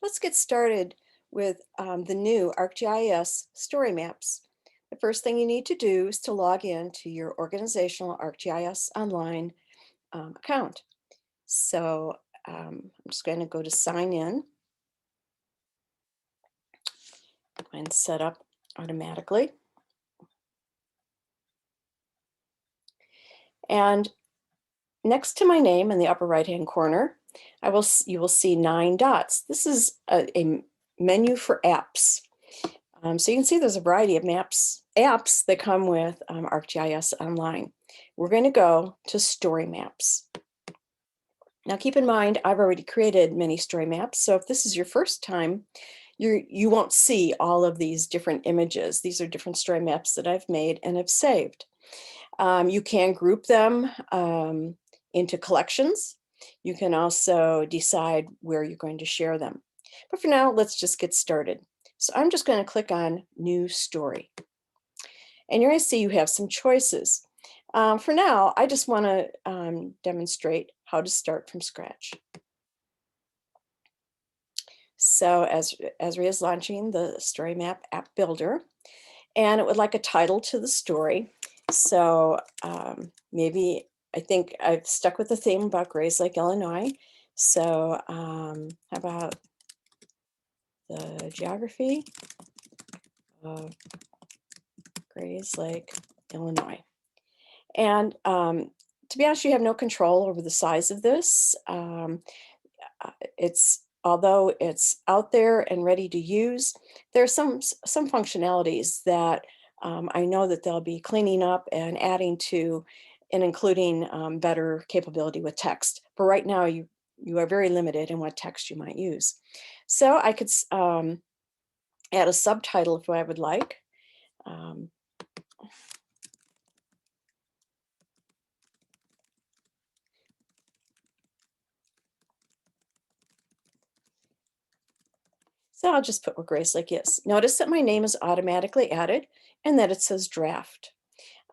Let's get started with the new ArcGIS StoryMaps. The first thing you need to do is to log in to your organizational ArcGIS Online account. So I'm just going to go to sign in and set up automatically. And next to my name in the upper right-hand corner, you will see 9 dots. This is a menu for apps. So you can see there's a variety of apps that come with ArcGIS Online. We're going to go to Story Maps. Now keep in mind, I've already created many story maps, so if this is your first time, you won't see all of these different images. These are different story maps that I've made and have saved. You can group them into collections. You can also decide where you're going to share them. But for now, let's just get started. So I'm just going to click on New Story. And you're going to see you have some choices. For now, I just want to demonstrate how to start from scratch. So Esri is launching the Story Map app builder, and it would like a title to the story. So maybe I think I've stuck with the theme about Grays Lake, Illinois. So how about the geography of Grays Lake, Illinois? And to be honest, you have no control over the size of this. Although it's out there and ready to use, there's some functionalities that I know that they'll be cleaning up and adding to, and including better capability with text. But right now, you are very limited in what text you might use. So I could add a subtitle if I would like. So I'll just put where Grace Lake is. Notice that my name is automatically added and that it says draft.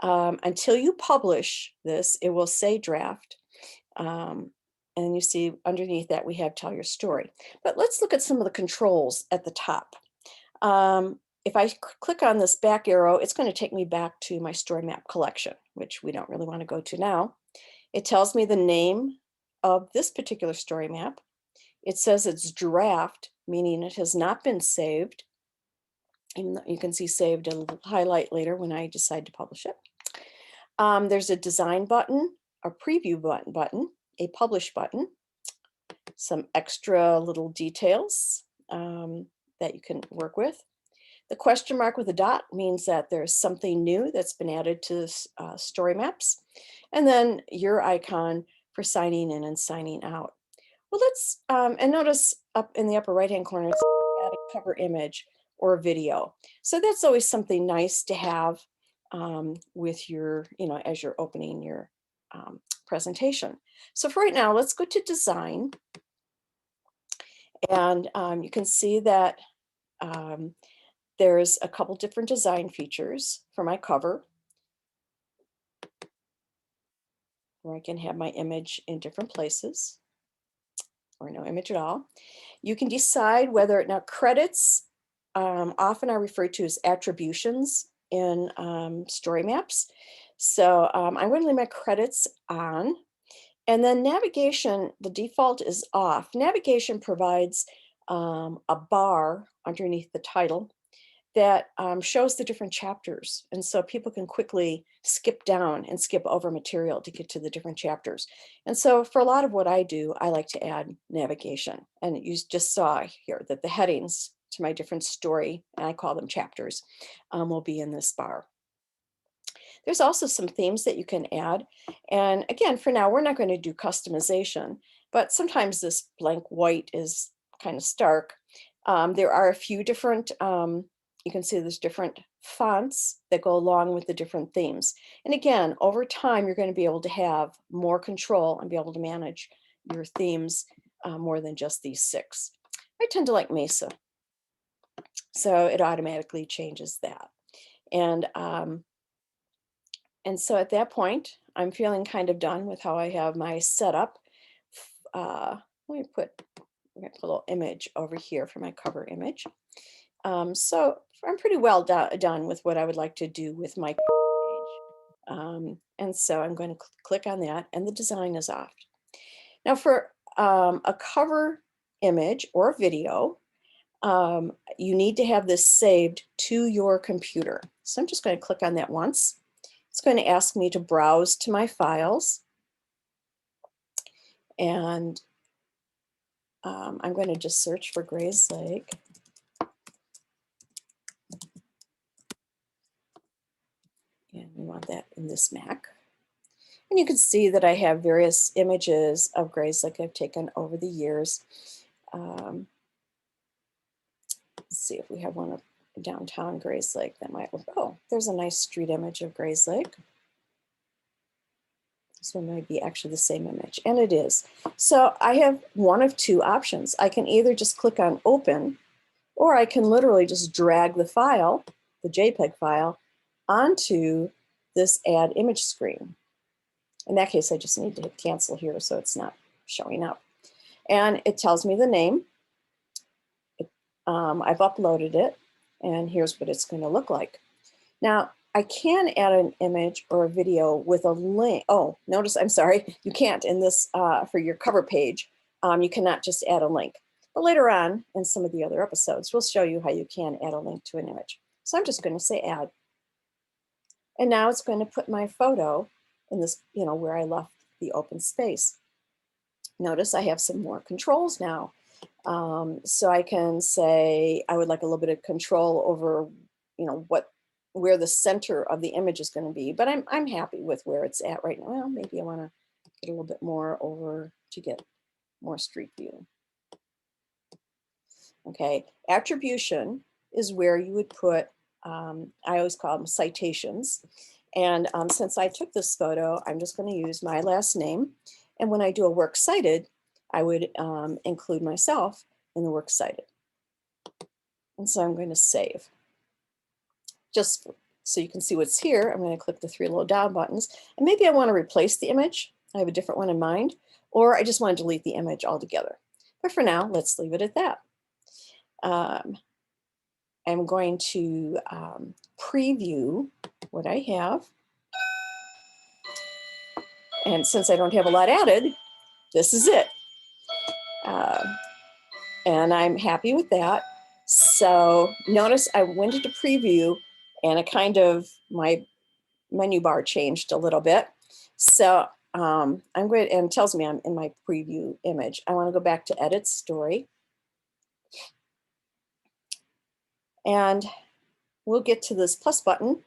Until you publish this, it will say draft. And you see underneath that we have tell your story. But let's look at some of the controls at the top. If I click on this back arrow, it's going to take me back to my story map collection, which we don't really want to go to now. It tells me the name of this particular story map. It says it's draft, meaning it has not been saved. And you can see saved, it'll highlight later when I decide to publish it. There's a design button, a preview button, a publish button, some extra little details that you can work with. The question mark with a dot means that there's something new that's been added to story maps. And then your icon for signing in and signing out. Well, let's, and notice up in the upper right-hand corner, it's add a cover image or a video. So that's always something nice to have with your, as you're opening your presentation. So for right now, let's go to design. And you can see that there's a couple different design features for my cover, where I can have my image in different places or no image at all. You can decide whether, now credits often are referred to as attributions in story maps. So I'm going to leave my credits on. And then navigation, the default is off. Navigation provides a bar underneath the title that shows the different chapters. And so people can quickly skip down and skip over material to get to the different chapters. And so for a lot of what I do, I like to add navigation. And you just saw here that the headings to my different story, and I call them chapters, will be in this bar. There's also some themes that you can add. And again, for now, we're not going to do customization, but sometimes this blank white is kind of stark. There are a few different, you can see there's different fonts that go along with the different themes. And again, over time, you're going to be able to have more control and be able to manage your themes more than just these 6. I tend to like Mesa, so it automatically changes that. And so at that point, I'm feeling kind of done with how I have my setup. Let me put I'm going to put a little image over here for my cover image. So I'm pretty well done with what I would like to do with my page. And so I'm going to click on that, and the design is off. Now for a cover image or video, you need to have this saved to your computer. So I'm just going to click on that once. It's going to ask me to browse to my files. And I'm going to just search for Gray's Lake. And we want that in this Mac. And you can see that I have various images of Gray's Lake I've taken over the years. Let's see if we have one of downtown Gray's Lake that might look, oh, there's a nice street image of Gray's Lake. This one might be actually the same image, and it is. So I have one of two options. I can either just click on open, or I can literally just drag the file, the JPEG file, onto this add image screen. In that case, I just need to hit cancel here so it's not showing up. And it tells me the name. I've uploaded it, and here's what it's going to look like. Now, I can add an image or a video with a link. Oh, notice, I'm sorry, you can't in this for your cover page. You cannot just add a link. But later on, in some of the other episodes, we'll show you how you can add a link to an image. So I'm just going to say add. And now it's going to put my photo in this, where I left the open space. Notice I have some more controls now. So I can say I would like a little bit of control over, where the center of the image is going to be. But I'm happy with where it's at right now. Well, maybe I want to get a little bit more over to get more street view. Okay, attribution is where you would put, I always call them citations. And since I took this photo, I'm just going to use my last name. And when I do a works cited, I would include myself in the works cited. And so I'm going to save. Just so you can see what's here, I'm going to click the three little down buttons. And maybe I want to replace the image. I have a different one in mind. Or I just want to delete the image altogether. But for now, let's leave it at that. I'm going to preview what I have. And since I don't have a lot added, this is it. And I'm happy with that. So notice I went into preview and it kind of, my menu bar changed a little bit. So I'm going to, and it tells me I'm in my preview image. I want to go back to edit story. And we'll get to this plus button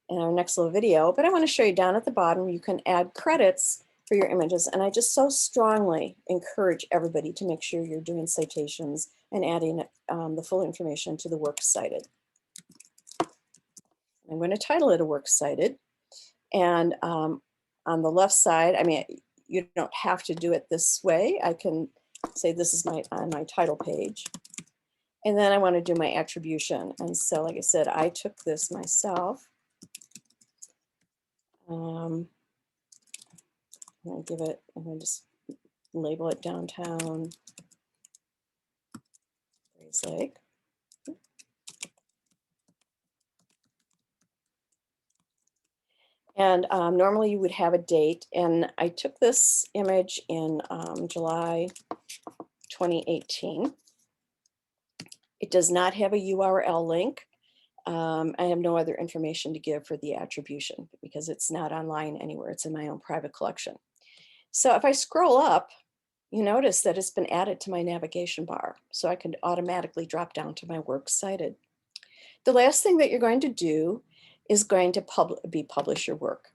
in our next little video, but I want to show you down at the bottom, you can add credits for your images. And I just so strongly encourage everybody to make sure you're doing citations and adding the full information to the works cited. I'm going to title it a works cited. And on the left side, I mean, you don't have to do it this way. I can say this is on my title page. And then I want to do my attribution. And so, like I said, I took this myself. I'm going to give it, I'm going to just label it downtown Gray's Lake. And normally you would have a date. And I took this image in July 2018. It does not have a URL link. I have no other information to give for the attribution because it's not online anywhere. It's in my own private collection. So if I scroll up, you notice that it's been added to my navigation bar. So I can automatically drop down to my works cited. The last thing that you're going to do is going to publish your work.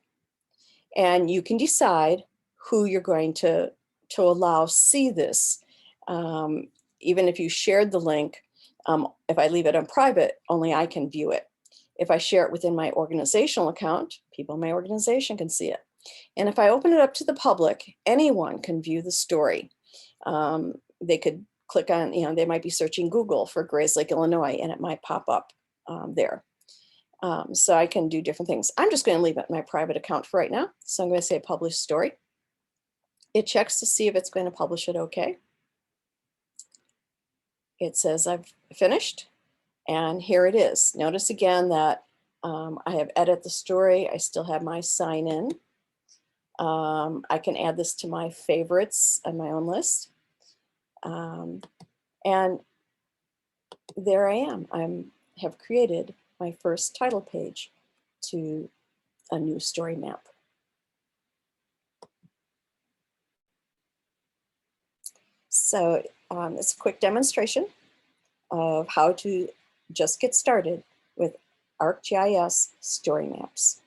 And you can decide who you're going to allow see this. Even if you shared the link, if I leave it on private, only I can view it. If I share it within my organizational account, people in my organization can see it. And if I open it up to the public, anyone can view the story. They could click on, they might be searching Google for Gray's Lake, Illinois, and it might pop up there. So I can do different things. I'm just going to leave it in my private account for right now. So I'm going to say publish story. It checks to see if it's going to publish it okay. it says I've finished, and here it is. Notice again that I have edited the story. I still have my sign in. I can add this to my favorites on my own list. And there I am. Have created my first title page to a new story map. So it's a quick demonstration of how to just get started with ArcGIS Story Maps.